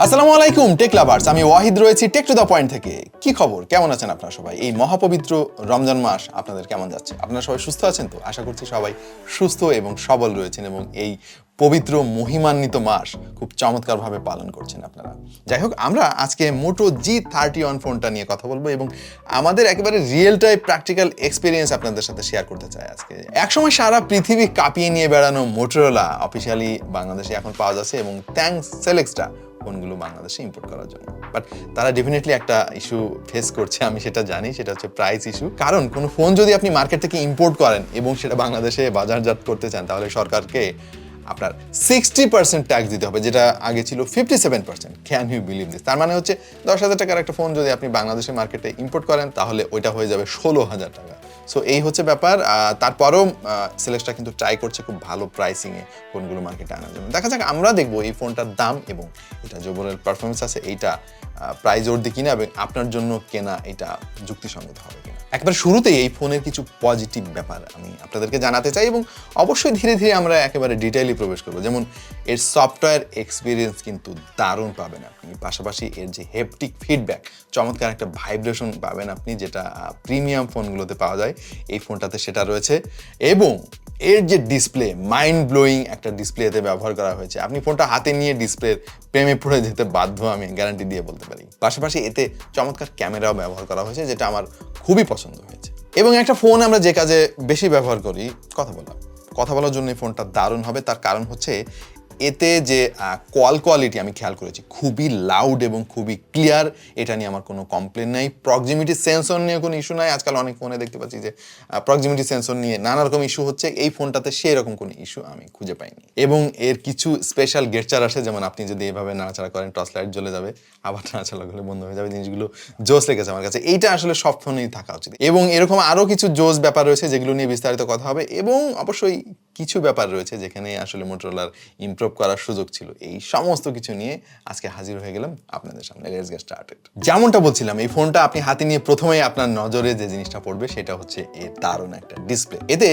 আসসালামু আলাইকুম take lovers, আমি ওয়াহিদ রয়েছি টেক টু দ্য পয়েন্ট থেকে। কি খবর, কেমন আছেন আপনারা সবাই? এই মহাপবিত্র রমজান মাস আপনাদের কেমন যাচ্ছে? আপনারা সবাই সুস্থ আছেন তো? আশা করছি সবাই সুস্থ এবং সবল রয়েছেন এবং এই পবিত্র মহিমান্বিত মাস খুব চমৎকারভাবে পালন করছেন আপনারা। যাই হোক, আমরা আজকে মোটো G31 ফোনটা নিয়ে কথা বলবো এবং আমাদের একেবারে রিয়েল টাইম প্র্যাকটিক্যাল এক্সপিরিয়েন্স আপনাদের সাথে শেয়ার করতে চাই আজকে। একসময় সারা পৃথিবী কাঁপিয়ে নিয়ে বেড়ানো মোটরোলা অফিসিয়ালি বাংলাদেশে এখন পাওয়া যাচ্ছে এবং থ্যাঙ্কস সেলেক্সটা ফোনগুলো বাংলাদেশে ইম্পোর্ট করার জন্য। বাট তারা ডেফিনেটলি একটা ইস্যু ফেস করছে, আমি সেটা জানি, সেটা হচ্ছে প্রাইস ইস্যু। কারণ কোনো ফোন যদি আপনি মার্কেট থেকে ইম্পোর্ট করেন এবং সেটা বাংলাদেশে বাজারজাত করতে চান, তাহলে সরকারকে আপনার 60% ট্যাক্স দিতে হবে, যেটা আগে ছিল 57%। Can you believe this? তার মানে হচ্ছে 10,000 টাকার একটা ফোন যদি আপনি বাংলাদেশের মার্কেটে ইম্পোর্ট করেন, তাহলে ওইটা হয়ে যাবে 16,000 টাকা। সো এই হচ্ছে ব্যাপার। তারপরেও সেলেক্সটা কিন্তু ট্রাই করছে খুব ভালো প্রাইসিংয়ে ফোনগুলো মার্কেটে আনার জন্য। দেখা যাক, আমরা দেখবো এই ফোনটার দাম এবং এটা যে ওভারঅল পারফরমেন্স আছে এইটা প্রাইস ওর কিনা এবং আপনার জন্য কেনা এটা যুক্তিসঙ্গত হবে কিনা। একবার শুরুতেই এই ফোনের কিছু পজিটিভ ব্যাপার আমি আপনাদেরকে জানাতে চাই এবং অবশ্যই ধীরে ধীরে আমরা একেবারে ডিটেইলি প্রবেশ করবো। যেমন এর সফটওয়্যার এক্সপিরিয়েন্স কিন্তু দারুণ পাবেন আপনি, পাশাপাশি এর যে হেপটিক ফিডব্যাক, চমৎকার একটা ভাইব্রেশন পাবেন আপনি, যেটা প্রিমিয়াম ফোনগুলোতে পাওয়া যায়, এই ফোনটাতে সেটা রয়েছে। এবং এর যে ডিসপ্লে, মাইন্ড ব্লোয়িং একটা ডিসপ্লেতে ব্যবহার করা হয়েছে। আপনি ফোনটা হাতে নিয়ে ডিসপ্লের প্রেমে পড়ে যেতে বাধ্য, আমি গ্যারান্টি দিয়ে বলতে পারি। পাশাপাশি এতে চমৎকার ক্যামেরাও ব্যবহার করা হয়েছে, যেটা আমার খুবই পছন্দ হয়েছে। এবং একটা ফোন আমরা যে কাজে বেশি ব্যবহার করি, কথা বলার জন্য এই ফোনটা দারুণ হবে। তার কারণ হচ্ছে এতে যে কল কোয়ালিটি আমি খেয়াল করেছি, খুবই লাউড এবং খুবই ক্লিয়ার। এটা নিয়ে আমার কোনো কমপ্লেন নাই। প্রক্সিমিটি সেন্সর নিয়ে কোনো ইস্যু নাই। আজকাল অনেক ফোনে দেখতে পাচ্ছি যে প্রক্সিমিটি সেন্সর নিয়ে নানা রকম ইস্যু হচ্ছে, এই ফোনটাতে সেই রকম কোনো ইস্যু আমি খুঁজে পাইনি। এবং এর কিছু স্পেশাল গেটচার আসে, যেমন আপনি যদি এভাবে নাড়াচাড়া করেন টর্চ লাইট জ্বলে যাবে, আবার নাড়াচাড়া করলে বন্ধ হয়ে যাবে। জিনিসগুলো জোস লেগেছে আমার কাছে। এইটা আসলে সব ফোনেই থাকা উচিত। এবং এরকম আরও কিছু জোস ব্যাপার রয়েছে যেগুলো নিয়ে বিস্তারিত কথা হবে। এবং অবশ্যই কিছু ব্যাপার রয়েছে যেখানে আসলে মোটরোলার ইমপ্রুভ করার সুযোগ ছিল। এই সমস্ত কিছু নিয়ে আজকে হাজির হয়ে গেলাম আপনাদের সামনে। Let's get started. যেমনটা বলছিলাম, এই ফোনটা আপনি হাতে নিয়ে প্রথমেই আপনার নজরে যে জিনিসটা পড়বে সেটা হচ্ছে এর দারুণ একটা ডিসপ্লে। এতে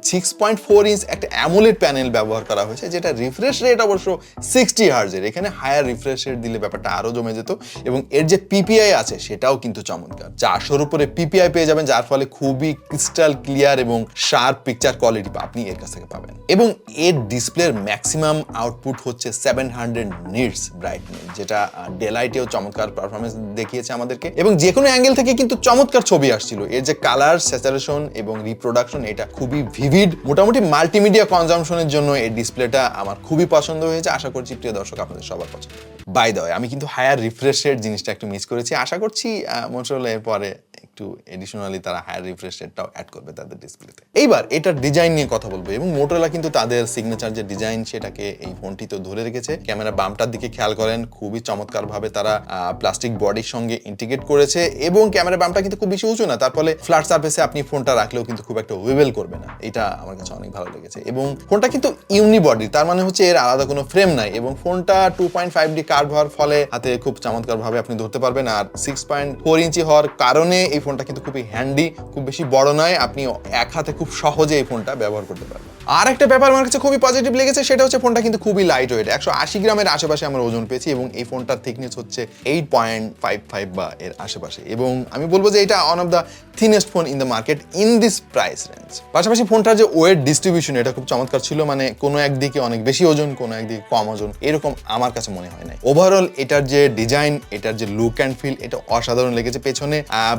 6.4 ইঞ্চ একটা অ্যামোলেড প্যানেল ব্যবহার করা হয়েছে, যেটা রিফ্রেশ রেট অবশ্য 60 হার্জের। এখানে হায়ার রিফ্রেশ রেট দিলে ব্যাপারটা আরো জমে যেত। এবং এর যে পিপিআই আছে সেটাও কিন্তু চমৎকার। 400-র উপরে পিপিআই পেয়ে যাবেন, যার ফলে খুবই ক্রিস্টাল ক্লিয়ার এবং শার্প পিকচার কোয়ালিটি আপনি এর কাছ থেকে পাবেন। এবং এর ডিসপ্লের ম্যাক্সিমাম আউটপুট হচ্ছে 700 নিটস ব্রাইটনেস, যেটা ডেলাইটেও চমৎকার পারফরমেন্স দেখিয়েছে আমাদেরকে। এবং যে কোনো অ্যাঙ্গেল থেকে কিন্তু চমৎকার ছবি আসছিল। এর যে কালার স্যাচুরেশন এবং রিপ্রোডাকশন, এটা খুবই ভিভিড। মোটামুটি মাল্টিমিডিয়া কনজামশনের জন্য এই ডিসপ্লেটা আমার খুবই পছন্দ হয়েছে। আশা করছি প্রিয় দর্শক আপনাদের সবার পছন্দ। বাই দ্য ওয়ে, আমি কিন্তু হায়ার রিফ্রেশ রেট জিনিসটা একটু মিস করেছি। আশা করছি মোটরোলা এর পরে একটু এডিশনালি তারা হায়ার রিফ্রেশ রেটটাও অ্যাড করবে তাদের ডিসপ্লেতে। এইবার এটার ডিজাইন নিয়ে কথা বলবো। এবং মোটরোলা কিন্তু তাদের সিগনেচার যে ডিজাইন সেটাকে এই ফোনটি তো ধরে রেখেছে। ক্যামেরা বামটার দিকে খেয়াল করেন, খুবই চমৎকার ভাবে তারা প্লাস্টিক বডির সঙ্গে ইন্টিগ্রেট করেছে। এবং ক্যামেরা বামটা কিন্তু খুব বেশি উঁচু না, তার ফলে ফ্ল্যাট সারফেসে আপনি ফোনটা রাখলেও কিন্তু খুব একটা উইবেল করবে না। এটা আমার কাছে অনেক ভালো লেগেছে। এবং ফোনটা কিন্তু ইউনি বডি, তার মানে হচ্ছে এর আলাদা কোনো ফ্রেম নাই। এবং ফোনটা 2.5D কার্ভ হওয়ার ফলে হাতে খুব চমৎকার ভাবে আপনি ধরতে পারবেন। আর 6.4 ইঞ্চি হওয়ার কারণে এই ফোনটা কিন্তু খুবই হ্যান্ডি, খুব বেশি বড় নয়, আপনি এক হাতে খুব সহজে এই ফোনটা ব্যবহার করতে পারবেন। আর একটা ব্যাপার আমার কাছে খুবই পজিটিভ লেগেছে, সেটা হচ্ছে ফোনটা কিন্তু খুবই লাইট ওয়েট। 180 গ্রামের আশেপাশে আমরা ওজন পেয়েছি এবং এই ফোনটার থিকনেস হচ্ছে 8.55 বা এর আশেপাশে। এবং আমি বলবো যে এটা one of the thinnest phone in the market in this price range. পাশাপাশি ফোনটার যে ওয়েট ডিস্ট্রিবিউশন, এটা খুব চমৎকার ছিল। মানে কোনো একদিকে অনেক বেশি ওজন, কোনো একদিকে কম ওজন, এরকম আমার কাছে মনে হয় নাই। ওভারঅল এটার যে ডিজাইন, এটার যে লুক অ্যান্ড ফিল, এটা অসাধারণ লেগেছে। পেছনে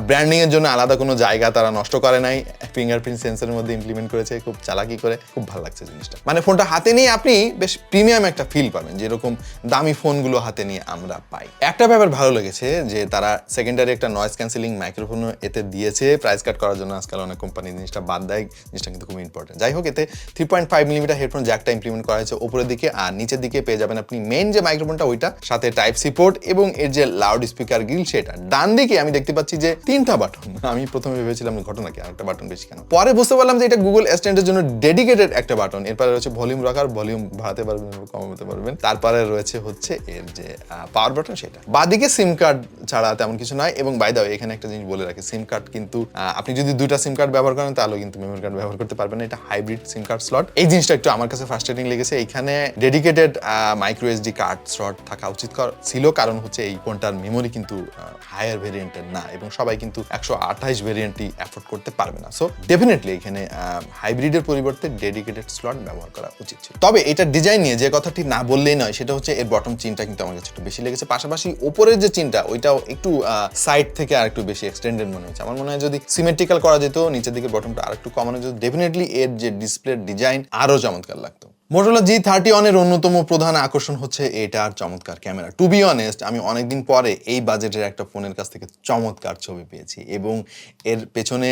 ব্র্যান্ডিং এর জন্য আলাদা কোনো জায়গা তারা নষ্ট করে নাই, ফিঙ্গারপ্রিন্ট সেন্সরের মধ্যে ইমপ্লিমেন্ট করেছে খুব চালাকি করে। খুব ভালো লাগছে জিনিসটা। মানে ফোনটা হাতে নিয়ে আপনি বেশ প্রিমিয়াম একটা ফিল পাবেন, যেরকম দামি ফোনগুলো হাতে নিয়ে আমরা পাই। একটা ব্যাপার ভালো লেগেছে যে তারা সেকেন্ডারি একটা নয়েজ ক্যান্সেলিং মাইক্রোফোন এতে দিয়েছে প্রাইস কাট করার জন্য। আজকাল অনেক কোম্পানি জিনিসটা বাদ দেয়, জিনিসটা কিন্তু খুব ইম্পর্টেন্ট। যাই হোক, এতে 3.5mm হেডফোন জ্যাকটা ইমপ্লিমেন্ট করা হয়েছে উপরের দিকে, আর নিচের দিকে পেয়ে যাবেন আপনি মেইন যে মাইক্রোফোনটা ওইটা, সাথে টাইপ সি পোর্ট এবং এর যে লাউড স্পিকার গ্রিল সেটা। ডান দিকে আমি দেখতে পাচ্ছি যে 3টা বাটন। আমি প্রথমে ভেবেছিলাম ঘটনা কি আরেকটা বাটন বেশি কেন, পরে বুঝতে পারলাম যে এটা গুগল অ্যাসিস্ট্যান্টের জন্য ডেডিকেটেড একটা বাটন। এরপরে রয়েছে ভলিউম রাখার, ভলিউম বাড়াতে পারবেন কমাতে পারবেন। তারপরে রয়েছে হচ্ছে এর যে পাওয়ার বাটন, সেটা বাদিকে সিম কার্ড ছাড়া তেমন কিছু নয়। এবং বাই দ্য ওয়ে এখানে একটা জিনিস বলে রাখি, সিম কার্ড কিন্তু আপনি যদি দুইটা সিম কার্ড ব্যবহার করেন তাহলে কিন্তু মেমোরি কার্ড ব্যবহার করতে পারবেন না, এটা হাইব্রিড সিম কার্ড স্লট। এই জিনিসটা একটু আমার কাছে ফ্রাস্ট্রেটিং লেগেছে। এখানে dedicated micro SD card slot থাকা উচিত ছিল, কারণ হচ্ছে এই ফোনটার মেমোরি কিন্তু হায়ার ভেরিয়েন্টের না এবং সবাই কিন্তু 128 ভেরিয়েন্টই অ্যাফোর্ড করতে পারবে না। সো ডেফিনেটলি এখানে হাইব্রিডের পরিবর্তে ডেডিকেটেড স্লট ব্যবহার করা উচিত ছিল। তবে এটা ডিজাইন নিয়ে যে কথাটি না বললেই নয়, সেটা হচ্ছে এর বটম চিনটা কিন্তু আমার কাছে একটু বেশি লেগেছে। পাশাপাশি উপরের যে চিনটা ওইটাও একটু সাইড থেকে আর একটু বেশি এক্সটেন্ডেড মনে হচ্ছে। আমার মনে হয় যদি সিমেট্রিক্যাল করা যেত, নিচের দিকে বটমটা আর একটু কমানো যেত, ডেফিনেটলি এর যে ডিসপ্লের ডিজাইন আরো চমৎকার লাগতো। Motorola G31 এর অন্যতম প্রধান আকর্ষণ হচ্ছে এটার চমৎকার ক্যামেরা। টু বি অনেস্ট, আমি অনেকদিন পরে এই বাজেটের একটা ফোনের কাছ থেকে চমৎকার ছবি পেয়েছি এবং এর পেছনে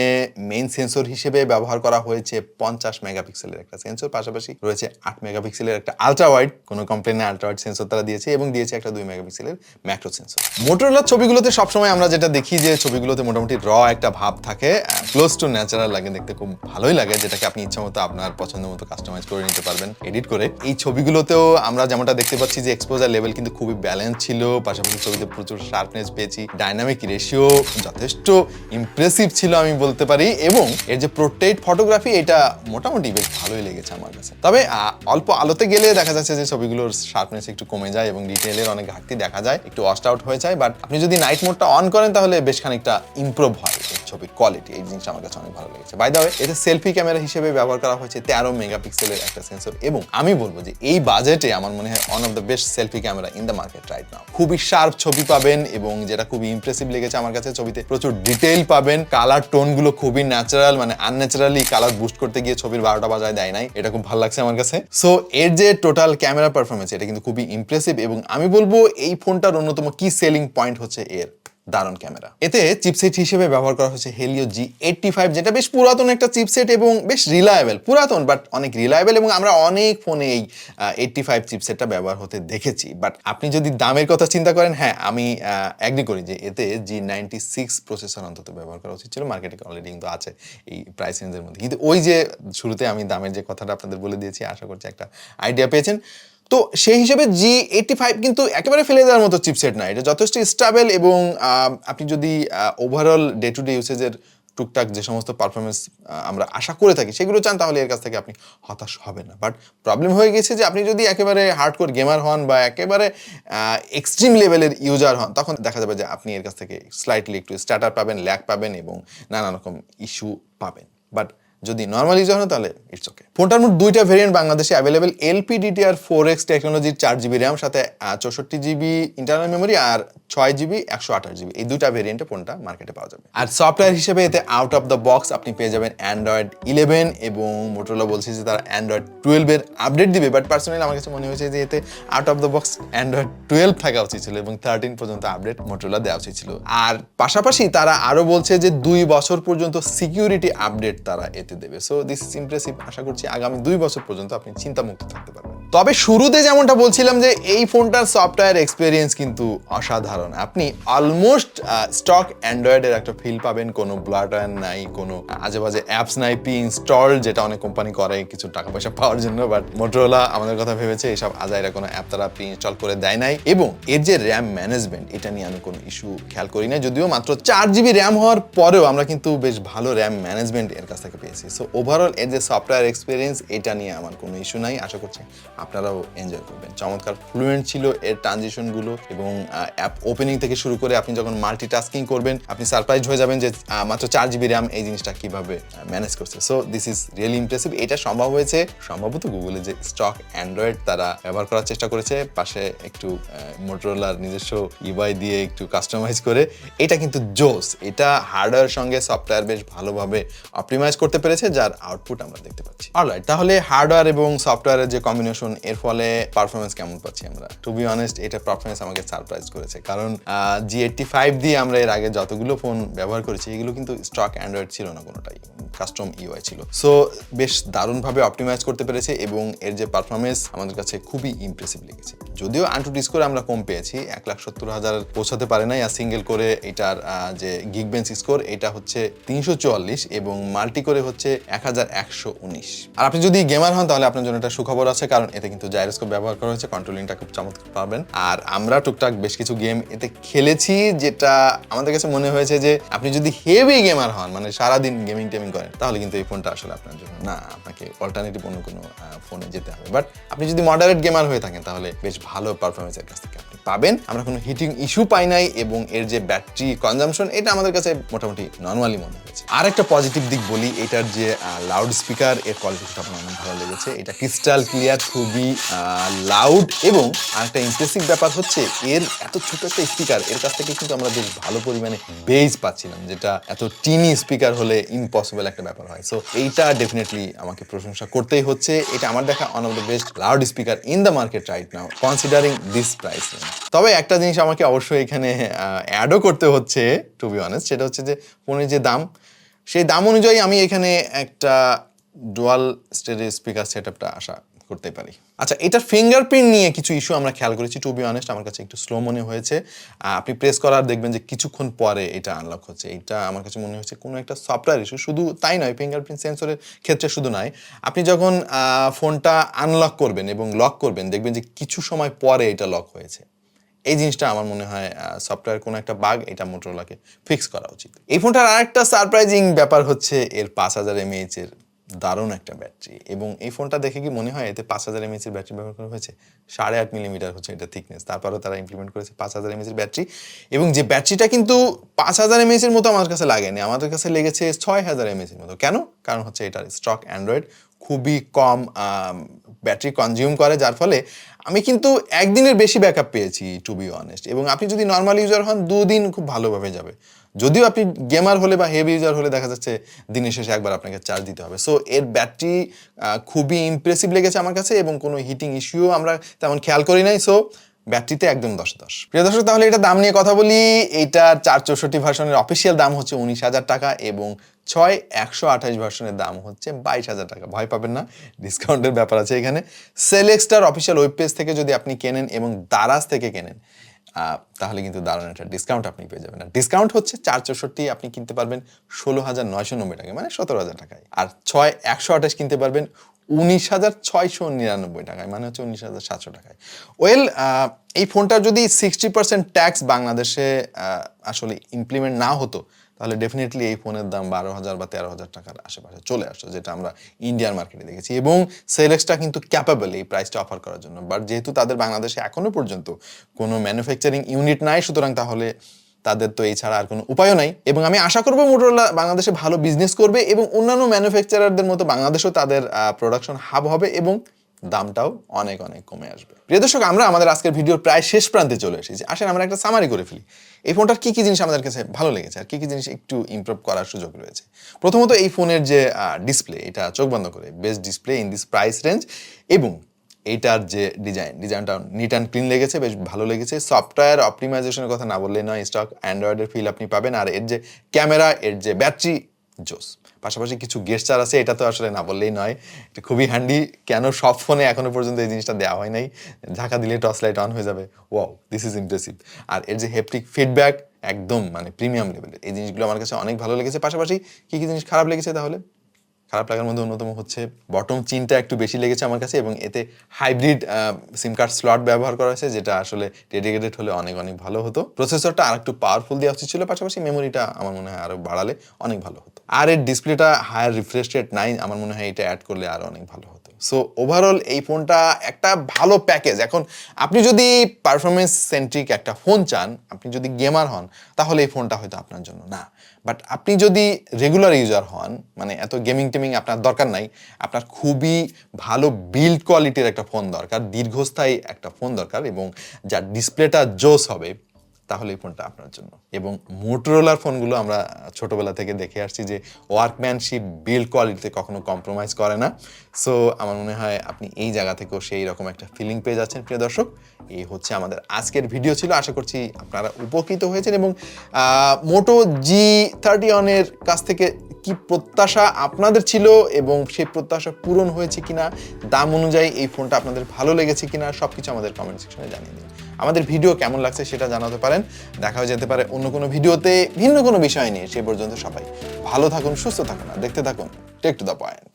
মেইন সেন্সর হিসেবে ব্যবহার করা হয়েছে 50 মেগাপিক্সেলের একটা সেন্সর, পাশাপাশি রয়েছে 8 মেগাপিক্সেলের একটা আলট্রা ওয়াইড, কোনো কমপ্লেনে আলট্রা ওয়াইড সেন্সর তারা দিয়েছে এবং দিয়েছে একটা 2 মেগাপিক্সেলের ম্যাক্রো সেন্সর। Motorola ছবিগুলোতে সবসময় আমরা যেটা দেখি যে ছবিগুলোতে মোটামুটি র একটা ভাব থাকে, ক্লোজ টু ন্যাচারাল লাগে, দেখতে খুব ভালোই লাগে, যেটাকে আপনি ইচ্ছা মতো আপনার পছন্দ মতো কাস্টমাইজ করে নিতে পারবেন এডিট করে। এই ছবিগুলোতেও আমরা যেমনটা দেখতে পাচ্ছি যে এক্সপোজার লেভেল কিন্তু খুবই ব্যালেন্স ছিল, পাশাপাশি ছবিতে প্রচুর শার্পনেস পেয়েছি, ডাইনামিক রেশিও যথেষ্ট ইমপ্রেসিভ ছিল আমি বলতে পারি, এবং এর যে পোর্ট্রেট ফটোগ্রাফি এটা মোটামুটি বেশ ভালোই লেগেছে আমার কাছে। তবে অল্প আলোতে গেলে দেখা যাচ্ছে যে ছবিগুলোর শার্পনেস একটু কমে যায় এবং ডিটেইলের অনেক ঘাটতি দেখা যায়, একটু ওয়াস্ট আউট হয়ে যায়। বাট আপনি যদি নাইট মোডটা অন করেন তাহলে বেশ খানিকটা ইমপ্রুভ হয় ছবির কোয়ালিটি। এই জিনিসটা আমার কাছে অনেক ভালো লেগেছে। বাই দ্য ওয়ে এতে সেলফি ক্যামেরা হিসেবে ব্যবহার করা হয়েছে 13 মেগাপিক্সেলের একটা সেন্সর, এবং আমি বলবো যে এই বাজেটে আমার মনে হয় one of the best selfie camera in the market right now. খুবই শার্প ছবি পাবেন এবং যেটা খুবই ইমপ্রেসিভ লেগেছে আমার কাছে, ছবিতে প্রচুর ডিটেইল পাবেন, কালার টোনগুলো খুবই ন্যাচারাল, মানে আনন্যাচারালি কালার বুস্ট করতে গিয়ে ছবির 12টা বাজায় দেয় নাই, এটা খুব ভালো লাগছে আমার কাছে। সো এর যে টোটাল ক্যামেরা পারফরমেন্স এটা কিন্তু খুবই ইমপ্রেসিভ, এবং আমি বলবো এই ফোনটার অন্যতম কি সেলিং পয়েন্ট হচ্ছে এর দারুণ ক্যামেরা। এতে চিপসেট হিসেবে ব্যবহার করা হচ্ছে হেলিও G85, যেটা বেশ পুরাতন একটা চিপসেট এবং বেশ রিলায়েবল, পুরাতন বাট অনেক রিলায়েবল, এবং আমরা অনেক ফোনে এই 85 চিপসেটটা ব্যবহার হতে দেখেছি। বাট আপনি যদি দামের কথা চিন্তা করেন, হ্যাঁ আমি অ্যাগ্রি করি যে এতে G96 প্রসেসর অন্তত ব্যবহার করা উচিত ছিল, মার্কেটে অলরেডি কিন্তু আছে এই প্রাইস রেঞ্জের মধ্যে। কিন্তু ওই যে শুরুতে আমি দামের যে কথাটা আপনাদের বলে দিয়েছি, আশা করছি একটা আইডিয়া পেয়েছেন। তো সেই হিসেবে G85 কিন্তু একেবারে ফেলে দেওয়ার মতো চিপসেট না, এটা যথেষ্ট স্টেবল, এবং আপনি যদি ওভারঅল ডে টু ডে ইউসেজের টুকটাক যে সমস্ত পারফরমেন্স আমরা আশা করে থাকি সেগুলো চান, তাহলে এর কাছ থেকে আপনি হতাশ হবেন না। বাট প্রবলেম হয়ে গেছে যে আপনি যদি একেবারে হার্ডকোর গেমার হন বা একেবারে এক্সট্রিম লেভেলের ইউজার হন, তখন দেখা যাবে যে আপনি এর কাছ থেকে স্লাইটলি একটু স্ট্যাটার পাবেন, ল্যাগ পাবেন এবং নানা রকম ইস্যু পাবেন। বাট যদি নর্মাল ইউজার হয় তাহলে ইটস ওকে। ফোনটার মোট দুইটা ভেরিয়েন্ট বাংলাদেশে অ্যাভেলেবেল, LPDDR4X টেকনোলজির 4GB র্যাম, সাথে 64GB ইন্টারনাল মেমোরি আর 6GB 128GB, এই দুইটা ভেরিয়েন্টে ফোনটা মার্কেটে পাওয়া যাবে। আর সফটওয়্যার হিসেবে এতে আউট অফ দ্য বক্স আপনি পেয়ে যাবেন Android 11, এবং Motorola বলছে যে তারা Android 12 এর আপডেট দিবে। বাট পার্সোনালি আমার কাছে মনে হয়েছে যে এতে out of the box Android 12 থাকা উচিত ছিল এবং 13 পর্যন্ত আপডেট Motorola দেওয়া উচিত ছিল। আর পাশাপাশি তারা আরো বলছে যে 2 বছর পর্যন্ত সিকিউরিটি আপডেট তারা এতে দেবে। So this is impressive. আশা করছি আগামী 2 বছর পর্যন্ত আপনি চিন্তামুক্ত থাকতে পারবেন। তবে শুরুতে যেমনটা বলছিলাম যে এই ফোনটার সফটওয়্যার এক্সপেরিয়েন্স কিন্তু অসাধারণ। আপনি অলমোস্ট স্টক অ্যান্ড্রয়েডের একটা ফিল পাবেন, কোনো ব্লাটার নাই, কোনো আজে বাজে অ্যাপস নাই প্রি ইনস্টল, যেটা অনেক কোম্পানি করে কিছু টাকা পয়সা পাওয়ার জন্য। বাট Motorola আমাদের কথা ভেবেছে, এসব আজাইরা কোনো অ্যাপ তারা প্রি ইনস্টল করে দেয় নাই, এবং এর যে র্যাম ম্যানেজমেন্ট এটা নিয়ে আমি কোনো ইস্যু খেয়াল করি না, যদিও মাত্র 4GB র্যাম হওয়ার পরেও আমরা কিন্তু বেশ ভালো র্যাম ম্যানেজমেন্ট এর কাছ থেকে পেয়েছি। সো ওভারঅল এর যে সফটওয়্যার এক্সপিরিয়েন্স এটা নিয়ে আমার কোনো ইস্যু নাই, আশা করছি আপনারাও এনজয় করবেন। চমৎকার ফ্লুয়েন্ট ছিল এর ট্রানজিশনগুলো, এবং অ্যাপ ওপেনিং থেকে শুরু করে আপনি যখন মাল্টিটাস্কিং করবেন আপনি সারপ্রাইজ হয়ে যাবেন যে মাত্র 4GB র্যাম এই জিনিসটা কিভাবে ম্যানেজ করছে। So this is really impressive. এটা সম্ভব হয়েছে সম্ভবত গুগলে যে স্টক অ্যান্ড্রয়েড তারা ব্যবহার করার চেষ্টা করেছে, পাশে একটু Motorolaর নিজস্ব UI দিয়ে একটু কাস্টমাইজ করে। এটা কিন্তু জোস, এটা হার্ডওয়্যার সঙ্গে সফটওয়্যার বেশ ভালোভাবে অপটিমাইজ করতে পেরেছে, যার আউটপুট আমরা দেখতে পাচ্ছি। অলরাইট, তাহলে হার্ডওয়্যার এবং সফটওয়্যারের যে কম্বিনেশন, এর ফলে পারফরমেন্স কেমন পাচ্ছি আমরা? টু বি অনেস্ট, এটা পারফরমেন্স আমাকে সারপ্রাইজ করেছে, কারণ কারণ G85 দিয়ে আমরা এর আগে যতগুলো ফোন ব্যবহার করেছি এগুলো কিন্তু স্টক অ্যান্ড্রয়েড ছিল না কোনোটাই, কাস্টম ইউআই ছিল। সো বেশ দারুণভাবে অপটিমাইজ করতে পেরেছে এবং এর যে পারফরমেন্স আমাদের কাছে খুবই ইমপ্রেসিভ লেগেছে। যদিও AnTuTu স্কোর আমরা কম পেয়েছি, 1,70,000 পৌঁছাতে পারে নাই, আর সিঙ্গেল করে এটার যে গিগবেঞ্চ স্কোর এটা হচ্ছে 344 এবং মাল্টি করে হচ্ছে 1,119। আর আপনি যদি গেমার হন তাহলে আপনার জন্য একটা সুখবর আছে, কারণ এতে কিন্তু জাইরোস্কোপ ব্যবহার করা হয়েছে, কন্ট্রোলিংটা খুব চমৎকার পাবেন। আর আমরা টুকটাক বেশ কিছু গেম এতে খেলেছি, যেটা আমাদের কাছে মনে হয়েছে যে আপনি যদি হেভি গেমার হন, মানে সারাদিন গেমিং টেমিং করেন, তাহলে কিন্তু এই ফোনটা আসলে আপনার জন্য না, আপনাকে অল্টারনেটিভ অন্য কোনো ফোনে যেতে হবে। বাট আপনি যদি মডারেট গেমার হয়ে থাকেন তাহলে বেশ ভালো পারফরমেন্সের কাছ থেকে আপনি পাবেন। আমরা কোনো হিটিং ইস্যু পাই নাই এবং এর যে ব্যাটারি কনজাম্পশন এটা আমাদের কাছে মোটামুটি নর্মালি মনে হয়েছে। আর একটা পজিটিভ দিক বলি, এটার যে লাউড স্পিকার এর কোয়ালিটিটা আমার অনেক ভালো লেগেছে। এটা ক্রিস্টাল ক্লিয়ার, খুবই লাউড এবং আরেকটা ইমপ্রেসিভ ব্যাপার হচ্ছে এর এত ছোট একটা স্পিকার, এর কাছ থেকে কিন্তু আমরা বেশ ভালো পরিমাণে বেজ পাচ্ছিলাম, যেটা এত টিনি স্পিকার হলে ইম্পসিবল একটা ব্যাপার হয়। সো এইটা ডেফিনেটলি আমাকে প্রশংসা করতেই হচ্ছে। এটা আমার দেখা one of the best loud speaker in the market right now considering this price range. তবে একটা জিনিস আমাকে অবশ্যই এখানে অ্যাডও করতে হচ্ছে টু বি অনেস্ট, সেটা হচ্ছে যে ফোনের যে দাম, সেই দাম অনুযায়ী আমি এখানে একটা ডুয়াল স্টেরিও স্পিকার সেটআপটা আশা করতে পারি। আচ্ছা, এটার ফিঙ্গারপ্রিন্ট নিয়ে কিছু ইস্যু আমরা খেয়াল করেছি। টু বি অনেস্ট আমার কাছে একটু স্লো মনে হয়েছে। আপনি প্রেস করার দেখবেন যে কিছুক্ষণ পরে এটা আনলক হচ্ছে। এটা আমার কাছে মনে হচ্ছে কোনো একটা সফটওয়্যার ইস্যু। শুধু তাই নয়, ফিঙ্গারপ্রিন্ট সেন্সরের ক্ষেত্রে শুধু নয়, আপনি যখন ফোনটা আনলক করবেন এবং লক করবেন দেখবেন যে কিছু সময় পরে এটা লক হয়েছে। এই জিনিসটা আমার মনে হয় সফটওয়্যার কোনো একটা বাগ, এটা মোটরোলাকে ফিক্স করা উচিত। এই ফোনটার আরেকটা সারপ্রাইজিং ব্যাপার হচ্ছে এর 5000 mAh এর দারুণ একটা ব্যাটারি, এবং এই ফোনটা দেখে কি মনে হয় এতে 5000 mAh এর ব্যাটারি ব্যবহার করা হয়েছে। 8.5 মিলিমিটার হচ্ছে এটা থিকনেস, তারপরেও তারা ইমপ্লিমেন্ট করেছে 5000 mAh এর ব্যাটারি, এবং যে ব্যাটারিটা কিন্তু 5000 mAh এর মতো আমার কাছে লাগেনি, আমাদের কাছে লেগেছে 6000 mAh এর মতো। কেন? কারণ হচ্ছে এটার স্টক অ্যান্ড্রয়েড খুবই কম ব্যাটারি কনজিউম করে, যার ফলে আমি কিন্তু একদিনের বেশি ব্যাকআপ পেয়েছি টু বি অনেস্ট। এবং আপনি যদি নর্মাল ইউজার হন 2 দিন খুব ভালোভাবে যাবে। যদিও আপনি গেমার হলে বা হেভি ইউজার হলে দেখা যাচ্ছে দিনের শেষে একবার আপনাকে চার্জ দিতে হবে। সো এর ব্যাটারি খুবই ইমপ্রেসিভ লেগেছে আমার কাছে, এবং কোনো হিটিং ইস্যুও আমরা তেমন খেয়াল করি নাই। সো ব্যাটারিতে একদম 10/10। প্রিয় দর্শক, তাহলে এটা দাম নিয়ে কথা বলি। এইটার 464 ভার্সনের অফিসিয়াল দাম হচ্ছে 19,000 টাকা এবং 6128 ভার্সনের দাম হচ্ছে 22,000 টাকা। ভয় পাবেন না, ডিসকাউন্টের ব্যাপার আছে এখানে। সেলেক্সটার অফিসিয়াল ওয়েব পেজ থেকে যদি আপনি কেনেন এবং দারাজ থেকে কেনেন তাহলে কিন্তু দারুণ একটা ডিসকাউন্ট আপনি পেয়ে যাবেন। আর ডিসকাউন্ট হচ্ছে 464 আপনি কিনতে পারবেন 16,990 টাকায়, মানে 17,000 টাকায়। আর 6128 কিনতে পারবেন 19,699 টাকায়, মানে হচ্ছে 19,700 টাকায়। ওয়েল, এই ফোনটার যদি 60% ট্যাক্স বাংলাদেশে আসলে ইমপ্লিমেন্ট না হতো তাহলে ডেফিনেটলি এই ফোনের দাম 12,000 বা 13,000 টাকার আশেপাশে চলে আসতো, যেটা আমরা ইন্ডিয়ান মার্কেটে দেখেছি। এবং সেলেক্সটা কিন্তু ক্যাপাবল এই প্রাইসটা অফার করার জন্য, বাট যেহেতু তাদের বাংলাদেশে এখনো পর্যন্ত কোনো ম্যানুফ্যাকচারিং ইউনিট নাই, সুতরাং তাহলে তাদের তো এই ছাড়া আর কোনো উপায়ও নাই। এবং আমি আশা করবো মোটরোলা বাংলাদেশে ভালো বিজনেস করবে এবং অন্যান্য ম্যানুফ্যাকচারারদের মতো বাংলাদেশেও তাদের প্রোডাকশন হাব হবে এবং দামটাও অনেক অনেক কমে আসবে। প্রিয় দর্শক, আমরা আমাদের আজকের ভিডিওর প্রায় শেষ প্রান্তে চলে এসেছি। আসেন আমরা একটা সামারি করে ফেলি। এই ফোনটার কি কি জিনিস আমাদের কাছে ভালো লেগেছে আর কি কি জিনিস একটু ইমপ্রুভ করার সুযোগ রয়েছে। প্রথমত, এই ফোনের যে ডিসপ্লে, এটা চোখ বন্ধ করে best display in this price range, এবং এইটার যে ডিজাইনটা নিট অ্যান্ড ক্লিন লেগেছে, বেশ ভালো লেগেছে। সফটওয়্যার অপটিমাইজেশনের কথা না বললেই নয়, স্টক অ্যান্ড্রয়েডের ফিল আপনি পাবেন। আর এর যে ক্যামেরা, এর যে ব্যাটারি, জোস। পাশাপাশি কিছু গেস্টার আছে, এটা তো আসলে না বললেই নয়, এটা খুবই হ্যান্ডি। কেন সব ফোনে এখনো পর্যন্ত এই জিনিসটা দেওয়া হয় নাই, ঝাঁকা দিলে টর্চ লাইট অন হয়ে যাবে। Wow, this is impressive. আর এর যে হেপটিক ফিডব্যাক একদম মানে প্রিমিয়াম লেভেলের, এই জিনিসগুলো আমার কাছে অনেক ভালো লেগেছে। পাশাপাশি কি কি জিনিস খারাপ লেগেছে, তাহলে খারাপ লাগার মধ্যে অন্যতম হচ্ছে বটম চিনটা একটু বেশি লেগেছে আমার কাছে, এবং এতে হাইব্রিড সিম কার্ড স্লট ব্যবহার করা হয়েছে, যেটা আসলে ডেডিকেটেড হলে অনেক অনেক ভালো হতো। প্রসেসরটা আর একটু পাওয়ারফুল দেওয়া উচিত ছিল, পাশাপাশি মেমোরিটা আমার মনে হয় আরো বাড়ালে অনেক ভালো হতো। আর এর ডিসপ্লেটা হায়ার রিফ্রেশ রেট নাই, আমার মনে হয় এটা অ্যাড করলে আরো অনেক ভালো হতো। সো ওভারঅল এই ফোনটা একটা ভালো প্যাকেজ। এখন আপনি যদি পারফরমেন্স সেন্ট্রিক একটা ফোন চান, আপনি যদি গেমার হন, তাহলে এই ফোনটা হয়তো আপনার জন্য না। বাট আপনি যদি রেগুলার ইউজার হন, মানে এত গেমিং টেমিং আপনার দরকার নাই, আপনার খুবই ভালো বিল্ড কোয়ালিটির একটা ফোন দরকার, দীর্ঘস্থায়ী একটা ফোন দরকার, এবং যার ডিসপ্লেটা জোস হবে, তাহলে এই ফোনটা আপনার জন্য। এবং মোটরোলার ফোনগুলো আমরা ছোটবেলা থেকে দেখে আসছি যে ওয়ার্কম্যানশিপ, বিল্ড কোয়ালিটিতে কখনো কম্প্রোমাইজ করে না। সো আমার মনে হয় আপনি এই জায়গা থেকেও সেই রকম একটা ফিলিং পেয়ে যাচ্ছেন প্রিয় দর্শক। এই হচ্ছে আমাদের আজকের ভিডিও ছিল, আশা করছি আপনারা উপকৃত হয়েছেন। এবং মোটো G31 এর কাছ থেকে কি প্রত্যাশা আপনাদের ছিল এবং সেই প্রত্যাশা পূরণ হয়েছে কিনা, দাম অনুযায়ী এই ফোনটা আপনাদের ভালো লেগেছে কিনা, সবকিছু আমাদের কমেন্ট সেকশনে জানিয়ে দিন। আমাদের ভিডিও কেমন লাগছে সেটা জানাতে পারেন। দেখা হয়ে যেতে পারে অন্য কোনো ভিডিওতে ভিন্ন কোনো বিষয় নিয়ে। সে পর্যন্ত সবাই ভালো থাকুন, সুস্থ থাকুন আর দেখতে থাকুন টেক টু দ্য পয়েন্ট।